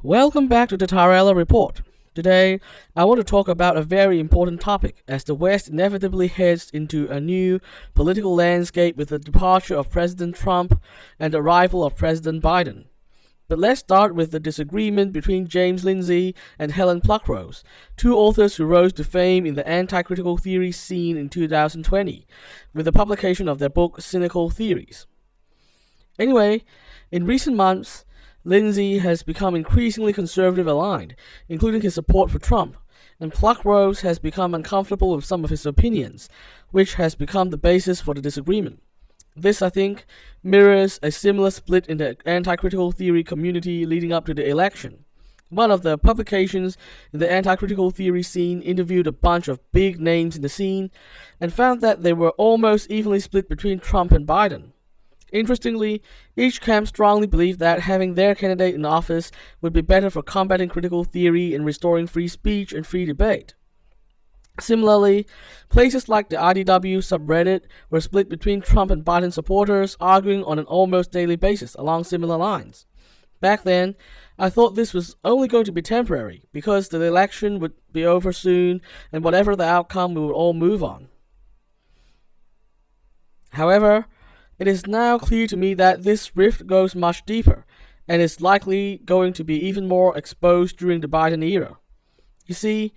Welcome back to the TaraElla Report. Today, I want to talk about a very important topic as the West inevitably heads into a new political landscape with the departure of President Trump and the arrival of President Biden. But let's start with the disagreement between James Lindsay and Helen Pluckrose, two authors who rose to fame in the anti-critical theory scene in 2020, with the publication of their book Cynical Theories. Anyway, in recent months, Lindsay has become increasingly conservative aligned, including his support for Trump, and Pluckrose has become uncomfortable with some of his opinions, which has become the basis for the disagreement. This, I think, mirrors a similar split in the anti-critical theory community leading up to the election. One of the publications in the anti-critical theory scene interviewed a bunch of big names in the scene and found that they were almost evenly split between Trump and Biden. Interestingly, each camp strongly believed that having their candidate in office would be better for combating critical theory and restoring free speech and free debate. Similarly, places like the IDW subreddit were split between Trump and Biden supporters, arguing on an almost daily basis along similar lines. Back then, I thought this was only going to be temporary, because the election would be over soon, and whatever the outcome, we would all move on. However, it is now clear to me that this rift goes much deeper, and is likely going to be even more exposed during the Biden era. You see,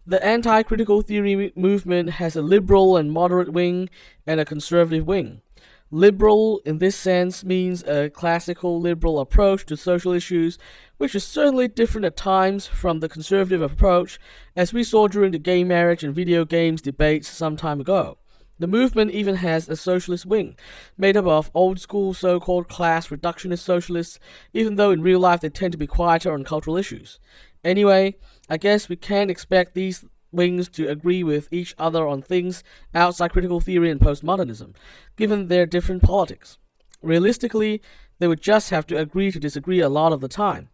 the anti-critical theory movement has a liberal and moderate wing and a conservative wing. Liberal, in this sense, means a classical liberal approach to social issues, which is certainly different at times from the conservative approach, as we saw during the gay marriage and video games debates some time ago. The movement even has a socialist wing, made up of old-school so-called class reductionist socialists, even though in real life they tend to be quieter on cultural issues. Anyway, I guess we can't expect these wings to agree with each other on things outside critical theory and postmodernism, given their different politics. Realistically, they would just have to agree to disagree a lot of the time.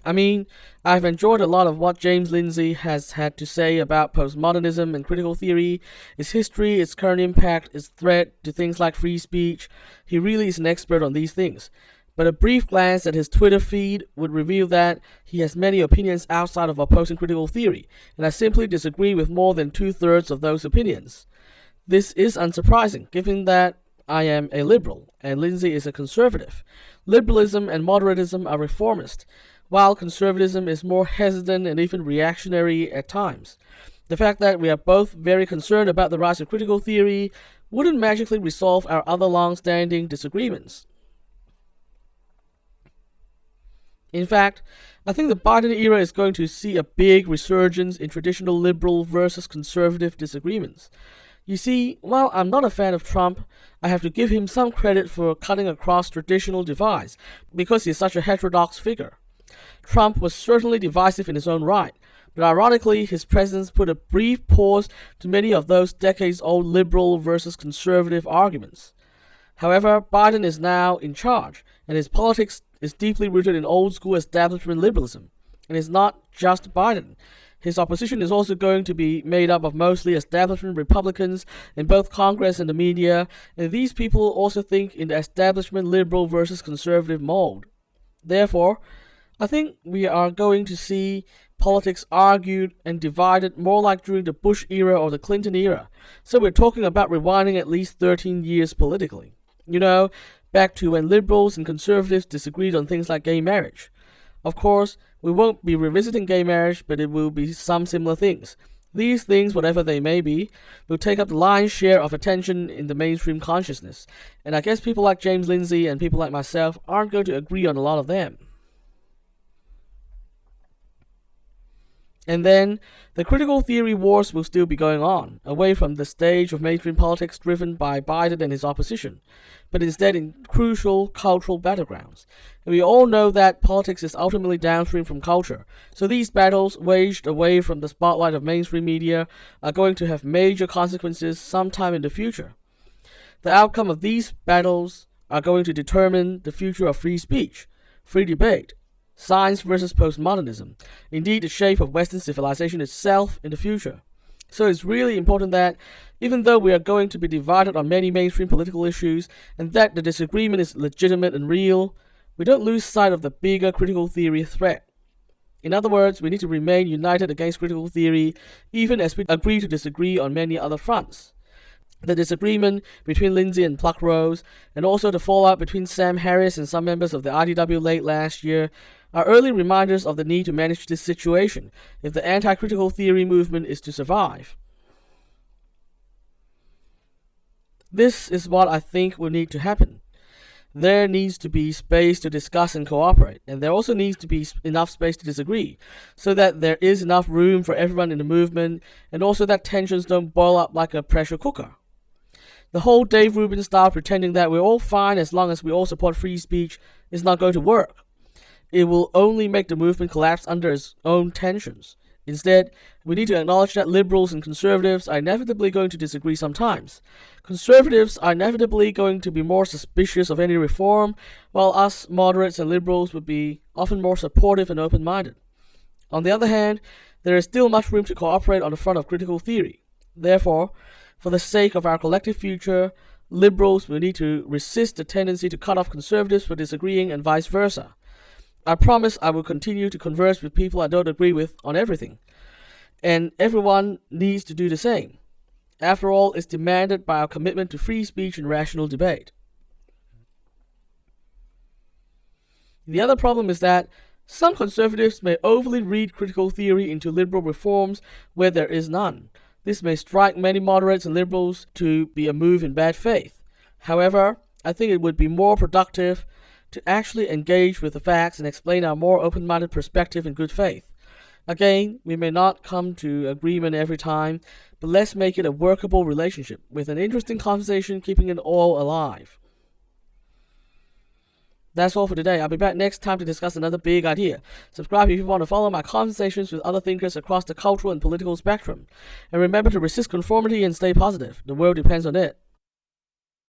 I mean, I've enjoyed a lot of what James Lindsay has had to say about postmodernism and critical theory, its history, its current impact, its threat to things like free speech. He really is an expert on these things. But a brief glance at his Twitter feed would reveal that he has many opinions outside of opposing critical theory, and I simply disagree with more than two-thirds of those opinions. This is unsurprising, given that I am a liberal, and Lindsay is a conservative. Liberalism and moderatism are reformist, while conservatism is more hesitant and even reactionary at times. The fact that we are both very concerned about the rise of critical theory wouldn't magically resolve our other long-standing disagreements. In fact, I think the Biden era is going to see a big resurgence in traditional liberal versus conservative disagreements. You see, while I'm not a fan of Trump, I have to give him some credit for cutting across traditional divides, because he is such a heterodox figure. Trump was certainly divisive in his own right, but ironically, his presence put a brief pause to many of those decades-old liberal versus conservative arguments. However, Biden is now in charge, and his politics is deeply rooted in old-school establishment liberalism. And it's not just Biden. His opposition is also going to be made up of mostly establishment Republicans in both Congress and the media, and these people also think in the establishment liberal versus conservative mold. Therefore, I think we are going to see politics argued and divided more like during the Bush era or the Clinton era. So we're talking about rewinding at least 13 years politically. You know, back to when liberals and conservatives disagreed on things like gay marriage. Of course, we won't be revisiting gay marriage, but it will be some similar things. These things, whatever they may be, will take up the lion's share of attention in the mainstream consciousness. And I guess people like James Lindsay and people like myself aren't going to agree on a lot of them. And then, the critical theory wars will still be going on, away from the stage of mainstream politics driven by Biden and his opposition, but instead in crucial cultural battlegrounds. And we all know that politics is ultimately downstream from culture, so these battles, waged away from the spotlight of mainstream media, are going to have major consequences sometime in the future. The outcome of these battles are going to determine the future of free speech, free debate, science versus postmodernism, indeed the shape of Western civilization itself in the future. So it's really important that, even though we are going to be divided on many mainstream political issues, and that the disagreement is legitimate and real, we don't lose sight of the bigger critical theory threat. In other words, we need to remain united against critical theory, even as we agree to disagree on many other fronts. The disagreement between Lindsay and Pluckrose, and also the fallout between Sam Harris and some members of the IDW late last year, are early reminders of the need to manage this situation if the anti-critical theory movement is to survive. This is what I think will need to happen. There needs to be space to discuss and cooperate, and there also needs to be enough space to disagree, so that there is enough room for everyone in the movement, and also that tensions don't boil up like a pressure cooker. The whole Dave Rubin style pretending that we're all fine as long as we all support free speech is not going to work. It will only make the movement collapse under its own tensions. Instead, we need to acknowledge that liberals and conservatives are inevitably going to disagree sometimes. Conservatives are inevitably going to be more suspicious of any reform, while us moderates and liberals would be often more supportive and open-minded. On the other hand, there is still much room to cooperate on the front of critical theory. Therefore, for the sake of our collective future, liberals will need to resist the tendency to cut off conservatives for disagreeing and vice versa. I promise I will continue to converse with people I don't agree with on everything, and everyone needs to do the same. After all, it's demanded by our commitment to free speech and rational debate. The other problem is that some conservatives may overly read critical theory into liberal reforms where there is none. This may strike many moderates and liberals to be a move in bad faith. However, I think it would be more productive to actually engage with the facts and explain our more open-minded perspective in good faith. Again, we may not come to agreement every time, but let's make it a workable relationship with an interesting conversation keeping it all alive. That's all for today. I'll be back next time to discuss another big idea. Subscribe if you want to follow my conversations with other thinkers across the cultural and political spectrum. And remember to resist conformity and stay positive. The world depends on it.